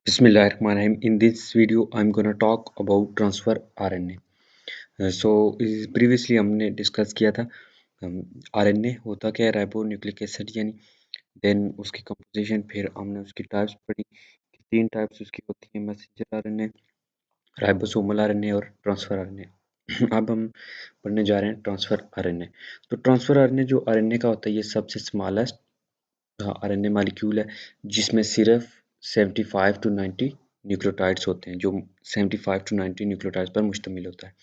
Bismillahirrahmanirrahim. In this video, I'm gonna talk about transfer RNA. Previously हमने discuss किया था RNA होता क्या है, राइबो न्यूक्लिक एसिड यानी देन उसकी कंपोजिशन, फिर हमने उसकी टाइप्स पढ़ी कि 3 टाइप्स उसकी होती हैं, मैसेंजर RNA, राइबोसोमल RNA और ट्रांसफर RNA। अब हम पढ़ने जा रहे हैं ट्रांसफर RNA। तो ट्रांसफर RNA जो RNA का होता है, ये सबसे स्मॉलेस्ट RNA मॉलिक्यूल है जिसमें सिर्फ 75 टू 90 न्यूक्लियोटाइड्स होते हैं, जो 75 टू 90 न्यूक्लियोटाइड्स पर मुश्तमिल होता है।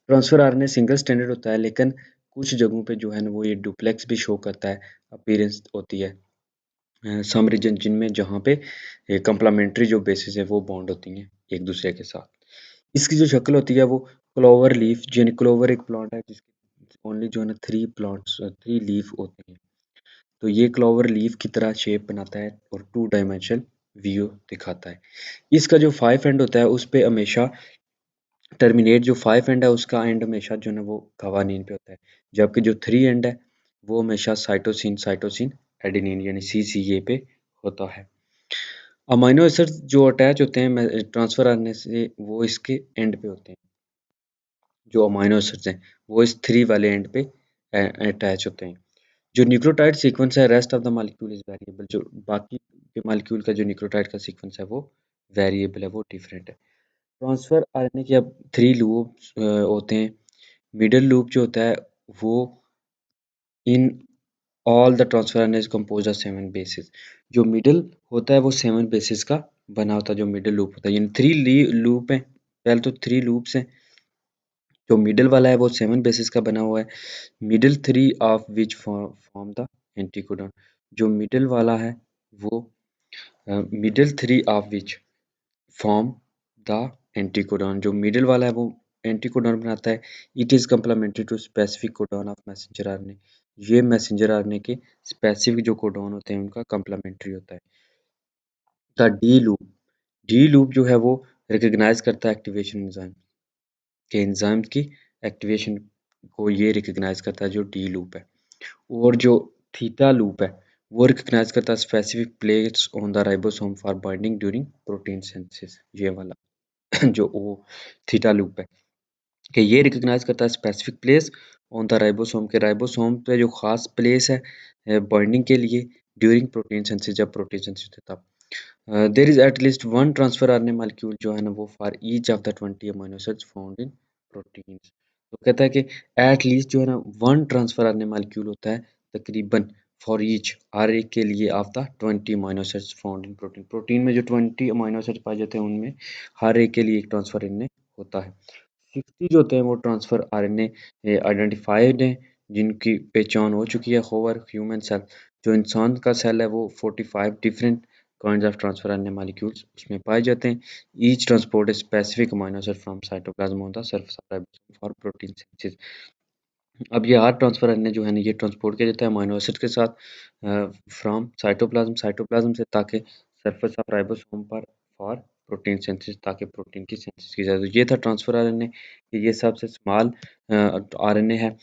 ट्रांसफर आरएनए सिंगल स्टैंडर्ड होता है, लेकिन कुछ जगहों पे जो है ना वो ये डुप्लेक्स भी शो करता है, अपीयरेंस होती है सम रीजन जिनमें, जहाँ पे कंप्लीमेंट्री जो बेसिस है वो बॉन्ड होती हैं एक दूसरे के साथ। इसकी जो शक्ल होती है वो क्लोवर लीफ, यानी क्लोवर एक प्लांट है जिसकी ओनली जो है ना 3 लीफ होते हैं। तो ये क्लोवर लीफ की तरह शेप बनाता है और 2 डायमेंशनल व्यू दिखाता है। इसका जो 5 एंड होता है उस पे हमेशा टर्मिनेट, जो 5 एंड है उसका एंड हमेशा जो है ना वो गवानीन पे होता है, जबकि जो 3 एंड है वो हमेशा साइटोसिन साइटोसिन एडेनिन यानी CCA पे होता है। अमीनो एसिड्स जो अटैच होते हैं ट्रांसफर आरएनए से, वो इसके एंड पे होते हैं। जो अमीनो एसिड्स हैं वो इस 3 वाले एंड पे अटैच होते हैं। जो न्यूक्लियोटाइड सीक्वेंस है, rest of the molecule is variable. जो बाकी के मॉलिक्यूल का जो न्यूक्लियोटाइड का सीक्वेंस है वो वेरिएबल है, वो डिफरेंट है। ट्रांसफर आरएनए के अब 3 लूप्स होते हैं। मिडल लूप जो होता है वो in all the transfer RNA is composed of 7 basis. जो मिडल होता है वो 7 बेसिस का बना होता है, जो मिडल लूप होता है, यानी 3 लूप है। पहले तो 3 लूप्स हैं। जो मिडल वाला है वो 7 बेसिस का बना हुआ है। Middle 3 of which form the anticodon. जो मिडल वाला है वो middle 3 of which form the anticodon. जो मिडल वाला है वो एंटीकोडन बनाता है। It is complementary to specific codon of messenger RNA. ये मैसेंजर आरएनए के स्पेसिफिक जो कोडन होते हैं उनका कंप्लीमेंट्री होता है। द डी लूप जो है वो रिकॉग्नाइज करता है एक्टिवेशन एंजाइम के, एंजाइम की एक्टिवेशन को ये रिकॉग्नाइज करता है, जो डी लूप है। और जो थीटा लूप है वो रिकॉग्नाइज करता है specific place on the ribosome for binding during protein synthesis. ये वाला जो वो थीटा लूप है कि ये रिकॉग्नाइज करता है specific place on the ribosome के, राइबोसोम पे जो खास प्लेस है बाइंडिंग के लिए ड्यूरिंग प्रोटीन सिंथेसिस, जब प्रोटीन सिंथेसिस होता है तब। There is at least one transfer RNA molecule जो है ना वो for each of the 20 amino acids found in proteins. तो कहता है कि एट लीस्ट जो है ना वन ट्रांसफर आरएनए मॉलिक्यूल होता है तकरीबन फॉर ईच, हर एक के लिए, of the 20 amino acids found in protein. Protein में जो 20 अमीनो एसिड्स पाए जाते हैं उनमें हर एक के लिए एक ट्रांसफर आरएनए होता है। 60 जो होते हैं वो ट्रांसफर आरएनए आइडेंटिफाइड हैं, जिनकी पहचान हो चुकी है। होवर ह्यूमन सेल, जो इंसान का सेल है, वो 45 different kinds of transfer RNA molecules उसमें पाए जाते हैं। Each transport specific amino acid from cytoplasm on the surface of ribosome for protein synthesis. अब ये हर ट्रांसफर आरएनए जो है ना ये ट्रांसपोर्ट किया जाता है अमीनो एसिड के साथ फ्रॉम साइटोप्लाज्म से, ताकि सरफेस ऑफ राइबोसोम पर फॉर प्रोटीन सिंथेसिस, ताकि प्रोटीन की सिंथेसिस की जाए। तो ये था ट्रांसफर आरएनए। ये सबसे स्मॉल आरएनए है।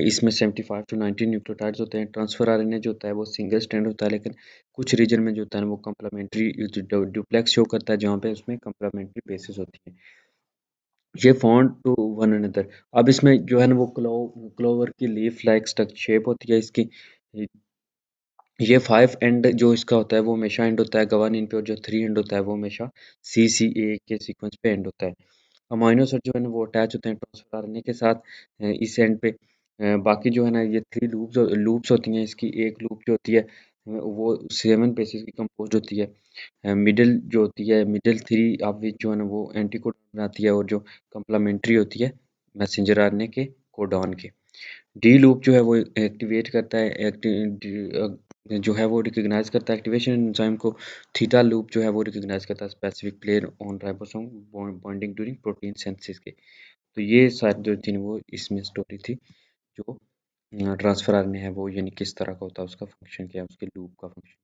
इसमें 75 टू 90 न्यूक्लियोटाइड्स होते हैं। ट्रांसफर आरएनए जो होता है वो सिंगल स्ट्रैंड होता है, लेकिन कुछ रीजन में जो होता है वो कंप्लीमेंट्री डुप्लेक्स शो करता है, जहाँ पे उसमें कंप्लीमेंट्री बेसिस होती है। ये फाउंड टू वन अनदर। अब इसमें जो है ना वो क्लोवर की लीफ लाइक स्ट्रक्चर शेप होती है इसकी। ये 5 एंड जो इसका होता है वो हमेशा एंड होता है गवानीन पे, और जो 3 एंड होता है वो हमेशा CCA के सीक्वेंस पे एंड होता है। अमीनो एसिड जो है ना वो अटैच होते हैं ट्रांसफर आरएनए के साथ इस एंड पे। बाकी जो है ना ये 3 लूप्स होती हैं। इसकी एक लूप जो होती है वो 7 पेसेस की कंपोज होती है। मिडल जो होती है, मिडल 3 ऑफ विच जो है ना वो एंटीकोडन बनाती है, और जो कंप्लीमेंट्री होती है मैसेंजर आरएनए के कोडॉन के। डी लूप जो है वो एक्टिवेट करता है जो है वो रिकॉग्नाइज करता है एक्टिवेशन एंजाइम को। थीटा लूप जो है वो रिकॉग्नाइज करता है specific player on ribosome bonding during protein synthesis के। तो ये सारी जो थी वो इसमें स्टोरी थी। जो ट्रांसफर आरएनए है वो यानी किस तरह का होता है, उसका फंक्शन क्या है, उसके लूप का फंक्शन।